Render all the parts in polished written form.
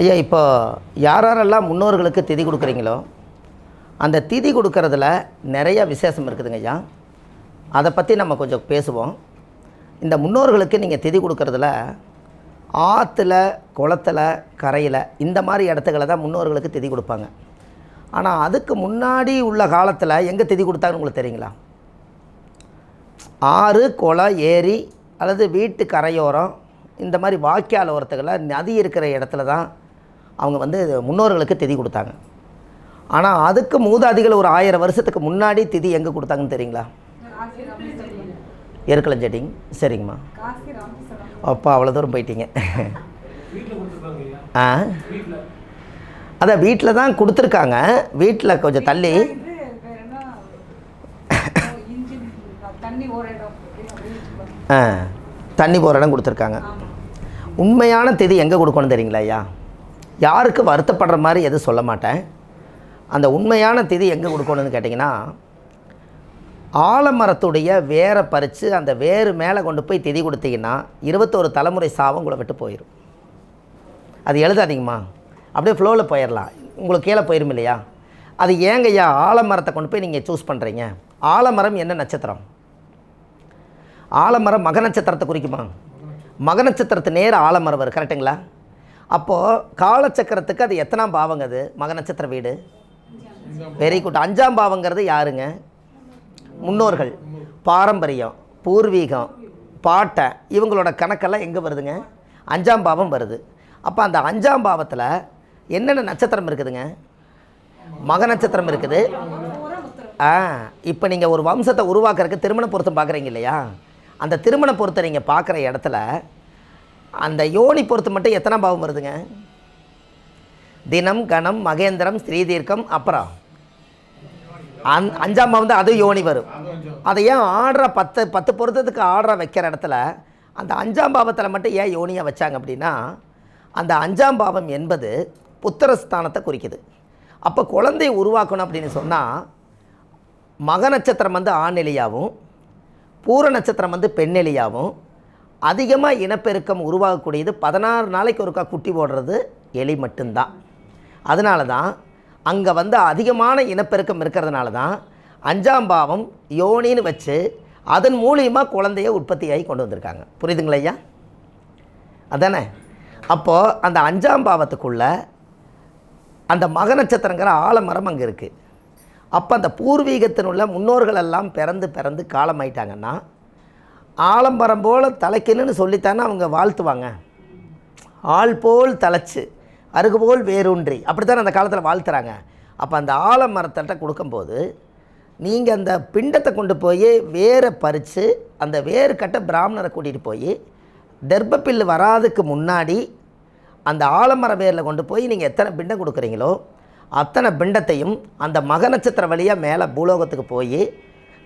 ஐயா, இப்போ யாரெல்லாம் முன்னோர்களுக்கு திதி கொடுக்குறீங்களோ அந்த திதி கொடுக்கறதுல நிறைய விசேஷம் இருக்குதுங்க ஐயா. அதை பற்றி நம்ம கொஞ்சம் பேசுவோம். இந்த முன்னோர்களுக்கு நீங்கள் திதி கொடுக்கறதுல ஆற்றுல, குளத்தில், கரையில் இந்த மாதிரி இடத்துக்களை தான் முன்னோர்களுக்கு திதி கொடுப்பாங்க. ஆனால் அதுக்கு முன்னாடி உள்ள காலத்தில் எங்கே திதி கொடுத்தாங்கன்னு உங்களுக்கு தெரியுங்களா? ஆறு, குளம், ஏரி அல்லது வீட்டு கரையோரம் இந்த மாதிரி வாய்க்கால் ஓரத்துக்களில் நதி இருக்கிற இடத்துல தான் அவங்க முன்னோர்களுக்கு திதி கொடுத்தாங்க. ஆனால் அதுக்கு மூதாதிகள் ஒரு 1000 வருஷத்துக்கு முன்னாடி திதி எங்கே கொடுத்தாங்கன்னு தெரியுங்களா? எருக்களஞ்செட்டிங்க. சரிங்கம்மா. அப்போ அவ்வளோ தூரம் போயிட்டீங்க. அதான் வீட்டில் தான் கொடுத்துருக்காங்க. வீட்டில் கொஞ்சம் தள்ளி தண்ணி போகிற இடம் கொடுத்துருக்காங்க. உண்மையான திதி எங்கே கொடுக்கணும் தெரியுங்களா ஐயா? யாருக்கு வருத்தப்படுற மாதிரி எதுவும் சொல்ல மாட்டேன். அந்த உண்மையான திதி எங்கே கொடுக்கணும்னு கேட்டிங்கன்னா, ஆலமரத்துடைய வேரை பறித்து அந்த வேறு மேலே கொண்டு போய் திதி கொடுத்தீங்கன்னா 21 தலைமுறை சாபம் உங்களை விட்டு போயிடும். அது எழுதாதீங்கம்மா, அப்படியே ஃப்ளோவில் போயிடலாம், உங்களுக்கு கீழே போயிடும் இல்லையா? அது ஏங்க ஐயா ஆலமரத்தை கொண்டு போய் நீங்கள் சூஸ் பண்ணுறீங்க? ஆலமரம் என்ன நட்சத்திரம்? ஆலமரம் மக நட்சத்திரத்தை குறிக்குமா? மக நட்சத்திரத்து நேர ஆலமரம் வரும், கரெக்டுங்களா? அப்போது காலச்சக்கரத்துக்கு அது எத்தனாம் பாவங்க? அது மக நட்சத்திர வீடு. Very good. 5ஆம் பாவங்கிறது யாருங்க? முன்னோர்கள், பாரம்பரியம், பூர்வீகம், பாட்டை, இவங்களோட கணக்கெல்லாம் எங்கே வருதுங்க? 5ஆம் பாவம் வருது. அப்போ அந்த 5ஆம் பாவத்தில் என்னென்ன நட்சத்திரம் இருக்குதுங்க? மக நட்சத்திரம் இருக்குது. இப்போ நீங்கள் ஒரு வம்சத்தை உருவாக்குறதுக்கு திருமண பொருத்தம் பார்க்குறீங்க இல்லையா? அந்த திருமண பொருத்தை நீங்கள் பார்க்குற இடத்துல அந்த யோனி பொறுத்து மட்டும் எத்தனை பாவம் வருதுங்க? தினம், கணம், மகேந்திரம், ஸ்ரீதீர்க்கம், அப்புறம் 5ஆம் பாவம் அது யோனி வரும். அதை ஏன் ஆர்டரை 10 பொருத்தத்துக்கு ஆர்டரை வைக்கிற இடத்துல அந்த 5ஆம் பாவத்தில் மட்டும் ஏன் யோனியாக வச்சாங்க அப்படின்னா, அந்த 5ஆம் பாவம் என்பது புத்திரஸ்தானத்தை குறிக்குது. அப்போ குழந்தையை உருவாக்கணும் அப்படின்னு சொன்னால் மக நட்சத்திரம் ஆணெலியாகவும் பூர நட்சத்திரம் பெண்ணெலியாகவும் அதிகமாக இனப்பெருக்கம் உருவாகக்கூடியது 16 நாளைக்கு ஒருக்கா குட்டி போடுறது எலி மட்டும்தான். அதனால தான் அங்கே அதிகமான இனப்பெருக்கம் இருக்கிறதுனால தான் 5ஆம் பாவம் யோனின்னு வச்சு அதன் மூலியமாக குழந்தைய உற்பத்தியாகி கொண்டு வந்திருக்காங்க. புரியுதுங்களா ஐயா? அதானே? அப்போது அந்த 5ஆம் பாவத்துக்குள்ளே அந்த மக நட்சத்திரங்கிற ஆலமரம் அங்கே இருக்குது. அப்போ அந்த பூர்வீகத்தினுள்ள முன்னோர்கள் எல்லாம் பிறந்து காலமாயிட்டாங்கன்னா ஆலமரம் போல் தலைக்கணுன்னு சொல்லித்தானே அவங்க வாழ்த்துவாங்க. ஆள் போல் தலைச்சு அருகு போல் வேரூன்றி அப்படித்தானே அந்த காலத்தில் வாழ்த்துறாங்க. அப்போ அந்த ஆலமரத்திட்ட கொடுக்கும்போது நீங்கள் அந்த பிண்டத்தை கொண்டு போய் வேரை பறித்து அந்த வேறு கட்ட பிராமணரை கூட்டிகிட்டு போய் தர்ப்பப்பில்லு வராதுக்கு முன்னாடி அந்த ஆலமர வேரில் கொண்டு போய் நீங்கள் எத்தனை பிண்டம் கொடுக்குறீங்களோ அத்தனை பிண்டத்தையும் அந்த மக நட்சத்திர வழியாக மேலே பூலோகத்துக்கு போய்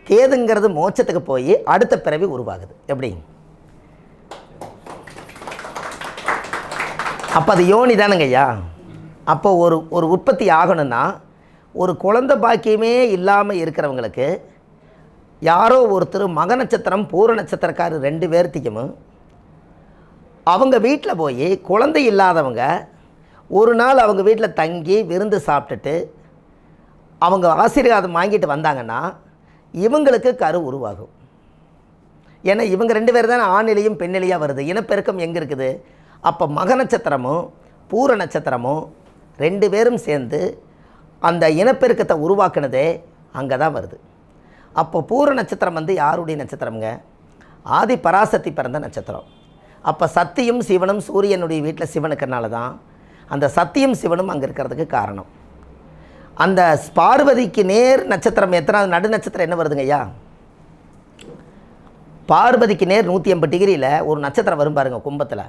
கேதுங்கிறது மோட்சத்துக்கு போய் அடுத்த பிறவி உருவாகுது. எப்படி? அப்போ அது யோனி தானுங்க ஐயா. அப்போ ஒரு உற்பத்தி ஆகணும்னா ஒரு குழந்தை பாக்கியமே இல்லாமல் இருக்கிறவங்களுக்கு யாரோ ஒருத்தர் மக நட்சத்திரம் பூர நட்சத்திரக்காரர் 2 பேர்த்திக்கும் அவங்க வீட்டில் போய் குழந்தை இல்லாதவங்க ஒரு நாள் அவங்க வீட்டில் தங்கி விருந்து சாப்பிட்டுட்டு அவங்க ஆசீர்வாதம் வாங்கிட்டு வந்தாங்கன்னா இவங்களுக்கு கரு உருவாகும். ஏன்னா இவங்க 2 பேர் தான் ஆணிலையும் பெண்ணிலையாக வருது. இனப்பெருக்கம் எங்கே இருக்குது? அப்போ மக நட்சத்திரமும் பூர நட்சத்திரமும் 2 பேரும் சேர்ந்து அந்த இனப்பெருக்கத்தை உருவாக்குனதே அங்கே தான் வருது. அப்போ பூர நட்சத்திரம் யாருடைய நட்சத்திரம்ங்க? ஆதி பராசக்தி பிறந்த நட்சத்திரம். அப்போ சத்தியும் சிவனும் சூரியனுடைய வீட்டில் சிவனுக்குனால தான் அந்த சத்தியும் சிவனும் அங்கே இருக்கிறதுக்கு காரணம். அந்த பார்வதிக்கு நேர் நட்சத்திரம் எத்தனாவது நடு நட்சத்திரம் என்ன வருதுங்க ஐயா? பார்வதிக்கு நேர் 180 டிகிரியில் ஒரு நட்சத்திரம் வரும் பாருங்க கும்பத்தில்.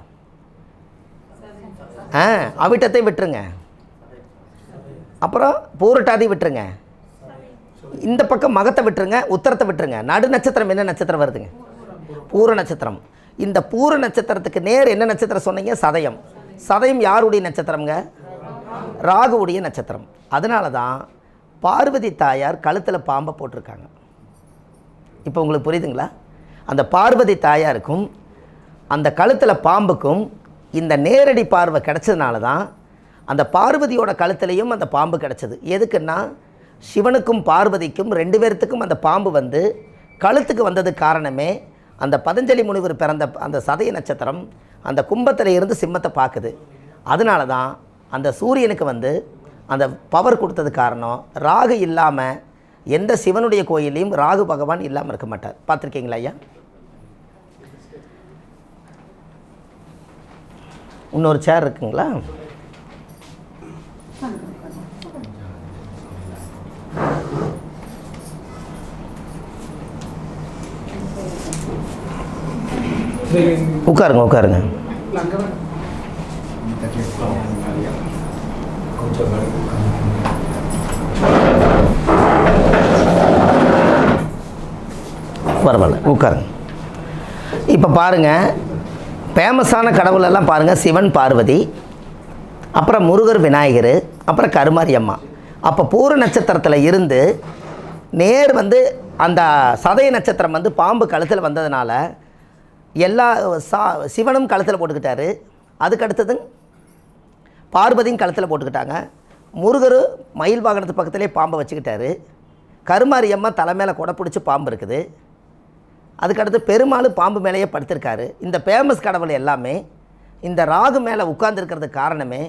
அவிட்டத்தை விட்டுருங்க, அப்புறம் பூரட்டாதி விட்டுருங்க, இந்த பக்கம் மகத்தை விட்டுருங்க, உத்தரத்தை விட்டுருங்க. நடு நட்சத்திரம் என்ன நட்சத்திரம் வருதுங்க? பூர நட்சத்திரம். இந்த பூர நட்சத்திரத்துக்கு நேர் என்ன நட்சத்திரம் சொன்னீங்க? சதயம். சதயம் யாருடைய நட்சத்திரம்ங்க? ராகுவுடைய நட்சத்திரம். அதனால தான் பார்வதி தாயார் கழுத்தில் பாம்பை போட்டிருக்காங்க. இப்போ உங்களுக்கு புரியுதுங்களா? அந்த பார்வதி தாயாருக்கும் அந்த கழுத்தில் பாம்புக்கும் இந்த நேரடி பார்வை கிடச்சதுனால தான் அந்த பார்வதியோட கழுத்துலேயும் அந்த பாம்பு கிடச்சிது. எதுக்குன்னா சிவனுக்கும் பார்வதிக்கும் 2 பேர்த்துக்கும் அந்த பாம்பு வந்து கழுத்துக்கு வந்ததுக்கு காரணமே அந்த பதஞ்சலி முனிவர் பிறந்த அந்த சதய நட்சத்திரம் அந்த கும்பத்தில் இருந்து சிம்மத்தை பார்க்குது. அதனால தான் அந்த சூரியனுக்கு வந்து அந்த பவர் கொடுத்தது காரணம். ராகு இல்லாமல் எந்த சிவனுடைய கோயிலையும் ராகு பகவான் இல்லாமல் இருக்க மாட்டார். பார்த்துருக்கீங்களா ஐயா? இன்னொரு சேர் இருக்குங்களா? உட்காருங்க உட்காருங்க. பரவாயில்ல உட்காருங்க. இப்போ பாருங்கள், ஃபேமஸான கடவுளெல்லாம் பாருங்கள், சிவன் பார்வதி, அப்புறம் முருகர் விநாயகர், அப்புறம் கருமாரி அம்மா. அப்போ பூர நட்சத்திரத்தில் இருந்து நேர் வந்து அந்த சதய நட்சத்திரம் வந்து பாம்பு கழுத்தில் வந்ததுனால எல்லா சிவனும் கழுத்தில் போட்டுக்கிட்டாரு. அதுக்கு அடுத்தது பார்வதியும் கழுத்தில் போட்டுக்கிட்டாங்க. முருகர் மயில் வாகனத்து பக்கத்துலேயே பாம்பை வச்சுக்கிட்டாரு. கருமாரி அம்மா தலை மேலே கொடை பிடிச்சி பாம்பு இருக்குது. அதுக்கடுத்து பெருமாள் பாம்பு மேலேயே படுத்திருக்காரு. இந்த ஃபேமஸ் கடவுள் எல்லாமே இந்த ராகு மேலே உட்கார்ந்துருக்கிறதுக்கு காரணமே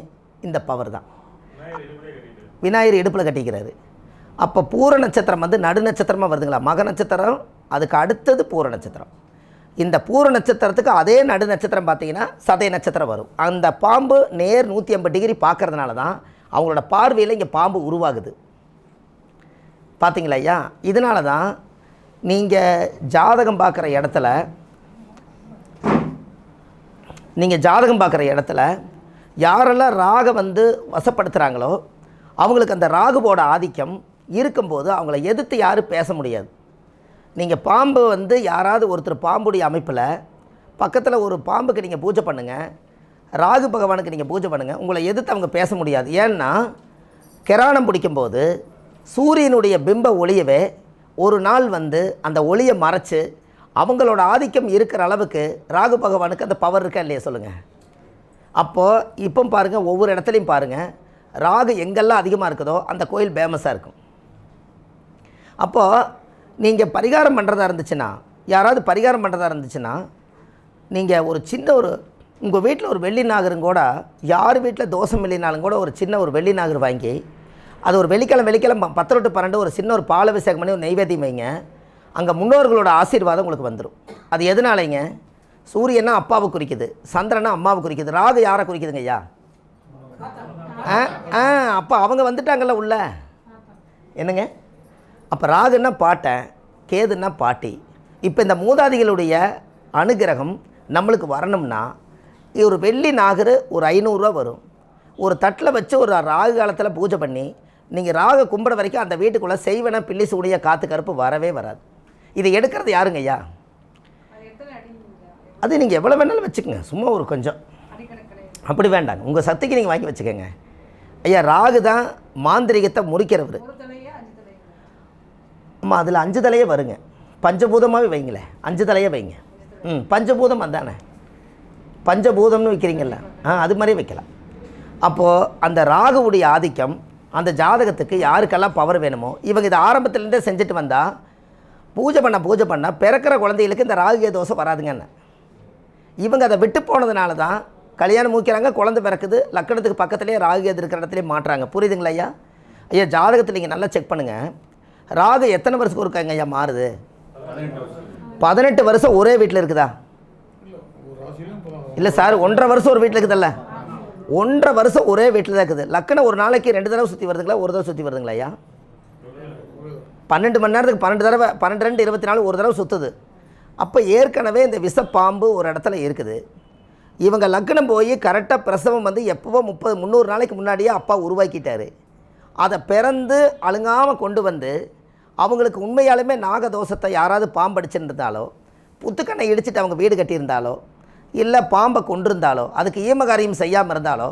இந்த பவர் தான். விநாயகர் இடுப்பில் கட்டிக்கிறாரு. அப்போ பூர நட்சத்திரம் வந்து நடு நட்சத்திரமாக வருதுங்களா? மக நட்சத்திரம் அதுக்கு அடுத்தது பூர நட்சத்திரம். இந்த பூர நட்சத்திரத்துக்கு அதே நடு நட்சத்திரம் பார்த்திங்கன்னா சதய நட்சத்திரம் வரும். அந்த பாம்பு நேர் 180 டிகிரி பார்க்கறதுனால தான் அவங்களோட பார்வையில் இங்கே பாம்பு உருவாகுது. பார்த்தீங்களா ஐயா? இதனால தான் நீங்கள் ஜாதகம் பார்க்குற இடத்துல யாரெல்லாம் ராகை வந்து வசப்படுத்துகிறாங்களோ அவங்களுக்கு அந்த ராகுவோட ஆதிக்கம் இருக்கும்போது அவங்கள எதிர்த்து யாரும் பேச முடியாது. நீங்கள் பாம்பு வந்து யாராவது ஒருத்தர் பாம்புடைய அமைப்பில் பக்கத்தில் ஒரு பாம்புக்கு நீங்கள் பூஜை பண்ணுங்கள், ராகு பகவானுக்கு நீங்கள் பூஜை பண்ணுங்கள், உங்களை எதிர்த்து அவங்க பேச முடியாது. ஏன்னா கிராணம் பிடிக்கும்போது சூரியனுடைய பிம்ப ஒளியவே ஒரு நாள் வந்து அந்த ஒளியை மறைச்சு அவங்களோட ஆதிக்கம் இருக்கிற அளவுக்கு ராகு பகவானுக்கு அந்த பவர் இருக்கா இல்லையா சொல்லுங்கள்? அப்போது இப்போ பாருங்கள், ஒவ்வொரு இடத்துலையும் பாருங்கள், ராகு எங்கெல்லாம் அதிகமாக இருக்குதோ அந்த கோயில் ஃபேமஸாக இருக்கும். அப்போது நீங்கள் பரிகாரம் பண்ணுறதா இருந்துச்சுன்னா, யாராவது பரிகாரம் பண்ணுறதா இருந்துச்சுன்னா, நீங்கள் ஒரு சின்ன உங்கள் வீட்டில் ஒரு வெள்ளி நாகரும் கூட, யார் வீட்டில் தோஷம் இல்லைனாலும் கூட ஒரு சின்ன ஒரு வெள்ளி நாகர் வாங்கி அது ஒரு வெள்ளிக்கிழமை 10 to 12 ஒரு சின்ன ஒரு பாலாபிஷேகம் பண்ணி ஒரு நைவேத்தியம் வைங்க. அங்கே முன்னோர்களோட ஆசீர்வாதம் உங்களுக்கு வந்துடும். அது எதனாலைங்க? சூரியனா அப்பாவை குறிக்குது, சந்திரனா அம்மாவை குறிக்குது, ராகு யாரை குறிக்குதுங்க ஐயா? அப்போ அவங்க வந்துட்டாங்கல்ல உள்ள. என்னங்க? அப்போ ராகுன்னா பாட்டன், கேதுன்னா பாட்டி. இப்போ இந்த மூதாதிகளுடைய அனுகிரகம் நம்மளுக்கு வரணும்னா ஒரு வெள்ளி நாகர் ஒரு 500 ரூபா வரும். ஒரு தட்டில் வச்சு ஒரு ராகு காலத்தில் பூஜை பண்ணி நீங்கள் ராகு கும்பிட வரைக்கும் அந்த வீட்டுக்குள்ளே செய்வன பில்லி சூடிய காற்று கருப்பு வரவே வராது. இதை எடுக்கிறது யாருங்க ஐயா? அது நீங்கள் எவ்வளோ வேணாலும் வச்சுக்கோங்க, சும்மா ஒரு கொஞ்சம் அப்படி வேண்டாங்க, உங்கள் சக்திக்கு நீங்கள் வாங்கி வச்சுக்கோங்க ஐயா. ராகு தான் மாந்திரிகத்தை முறிக்கிறவர். ஆமாம், அதில் 5 தலையே வருங்க. பஞ்சபூதமாகவே வைங்களேன், 5 தலையே வைங்க. பஞ்சபூதம் அதானே, பஞ்சபூதம்னு வைக்கிறீங்கல்ல, அது மாதிரியே வைக்கலாம். அப்போது அந்த ராகுவுடைய ஆதிக்கம் அந்த ஜாதகத்துக்கு யாருக்கெல்லாம் பவர் வேணுமோ இவங்க இதை ஆரம்பத்துலேருந்தே செஞ்சுட்டு வந்தால் பூஜை பண்ண பிறக்கிற குழந்தைகளுக்கு இந்த ராகு தோசை வராதுங்கன்னு. இவங்க அதை விட்டு போனதுனால தான் கல்யாணம் மூக்கிறாங்க, குழந்தை பிறக்குது, லக்கணத்துக்கு பக்கத்துலேயே ராகு இருக்கிற இடத்துலேயே மாட்டுறாங்க. புரியுதுங்களா ஐயா? ஐயா ஜாதகத்தில் நீங்கள் நல்லா செக் பண்ணுங்கள், ராகு எத்தனை வருஷத்துக்கு இருக்காங்க ஐயா மாறுது? 18 வருஷம் ஒரே வீட்டில் இருக்குதா? இல்லை சார், 1.5 வருஷம் ஒரு வீட்டில் இருக்குதுல்ல, 1.5 வருஷம் ஒரே வீட்டில் தான் இருக்குது. லக்கணம் ஒரு நாளைக்கு 2 தடவை சுற்றி வருதுங்களா, ஒரு தடவை சுற்றி வருதுங்களா ஐயா? 12 மணி நேரத்துக்கு 12 தடவை, 12 24 ஒரு தடவை சுற்றுது. அப்போ ஏற்கனவே இந்த விஷப்பாம்பு ஒரு இடத்துல இருக்குது. இவங்க லக்னம் போய் கரெக்டாக பிரசவம் வந்து எப்போவோ 300 நாளைக்கு முன்னாடியே அப்பா உருவாக்கிட்டார். அதை பிறந்து அழுங்காமல் கொண்டு வந்து அவங்களுக்கு உண்மையாலுமே நாகதோஷத்தை யாராவது பாம்படிச்சுருந்தாலோ, புத்துக்கண்ணை இடிச்சிட்டு அவங்க வீடு கட்டியிருந்தாலோ, இல்லை பாம்பை கொண்டிருந்தாலோ, அதுக்கு ஈமகாரியம் செய்யாமல் இருந்தாலோ,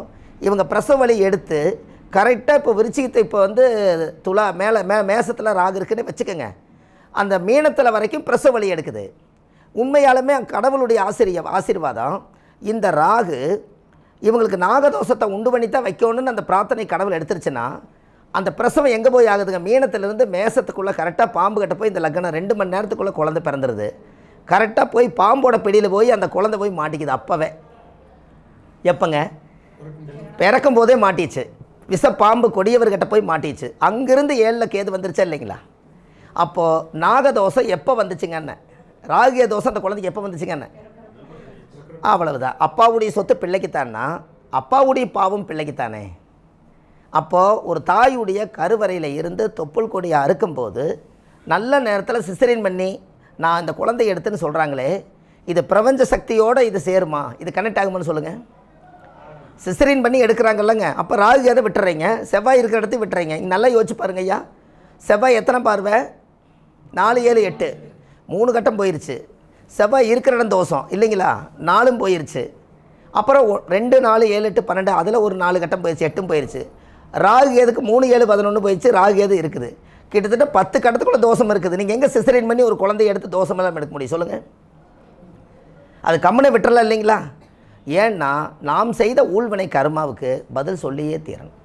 இவங்க பிரசவ வலி எடுத்து கரெக்டாக இப்போ விருச்சிகத்தை இப்போ வந்து துலா மேசத்தில் ராகு இருக்குன்னு வச்சுக்கோங்க, அந்த மீனத்தில் வரைக்கும் பிரசவ வலி எடுக்குது. உண்மையாலுமே கடவுளுடைய ஆசீர்வாதம். இந்த ராகு இவங்களுக்கு நாகதோஷத்தை உண்டு பண்ணி தான் வைக்கணும்னு அந்த பிரார்த்தனை கடவுள் எடுத்துருச்சுன்னா அந்த பிரசவம் எங்கே போய் ஆகுதுங்க? மீனத்திலிருந்து மேசத்துக்குள்ளே கரெக்டாக பாம்பு கிட்ட போய் இந்த லக்னம் 2 மணி நேரத்துக்குள்ளே குழந்தை பிறந்துடுது. கரெக்டாக போய் பாம்போட பிடியில் போய் அந்த குழந்தை போய் மாட்டிக்குது. அப்போவே எப்போங்க? பிறக்கும் போதே மாட்டிச்சு. விஷ பாம்பு கொடியவர்கிட்ட போய் மாட்டிச்சு. அங்கேருந்து 7ல் கேது வந்துருச்சா இல்லைங்களா? அப்போது நாகதோஷம் எப்போ வந்துச்சுங்கன்னு, ராகிய தோஷம் அந்த குழந்தைக்கு எப்போ வந்துச்சுங்கன்னு, அவ்வளவுதான். அப்பாவுடைய சொத்து பிள்ளைக்குத்தான்னா அப்பாவுடைய பாவம் பிள்ளைக்குத்தானே. அப்போது ஒரு தாயுடைய கருவறையில் இருந்து தொப்புள் கொடியை அறுக்கும்போது நல்ல நேரத்தில் சிசரின் பண்ணி நான் இந்த குழந்தைய எடுத்துன்னு சொல்கிறாங்களே, இது பிரபஞ்ச சக்தியோடு இது சேருமா? இது கனெக்ட் ஆகுமான்னு சொல்லுங்கள். சிசரின் பண்ணி எடுக்கிறாங்கல்லங்க, அப்போ ராகு எதை விட்டுறீங்க? செவ்வாய் இருக்கிற இடத்தையும் விட்டுறீங்க. இங்கே நல்லா யோசிச்சு பாருங்க ஐயா. செவ்வாய் எத்தனை பார்வை? 4, 7, 8 3 கட்டம் போயிருச்சு. செவ்வாய் இருக்கிற இடம் தோஷம் இல்லைங்களா? 4ம் போயிருச்சு. அப்புறம் 2, 4, 7, 8, 12 அதில் ஒரு 4 கட்டம் போயிடுச்சு, 8ம் போயிடுச்சு. ராகு எதுக்கு 3, 7, 11 போயிடுச்சு. ராகு எது இருக்குது, கிட்டத்தட்ட 10 கட்டத்துக்குள்ள தோஷம் இருக்குது. நீங்கள் எங்கே சிசரின் பண்ணி ஒரு குழந்தைய எடுத்து தோஷமெல்லாம் எடுக்க முடியும் சொல்லுங்கள்? அது கம்மனை விட்டுறலாம் இல்லைங்களா? ஏன்னா நாம் செய்த ஊழ்வினை கர்மாவுக்கு பதில் சொல்லியே தீரணும்.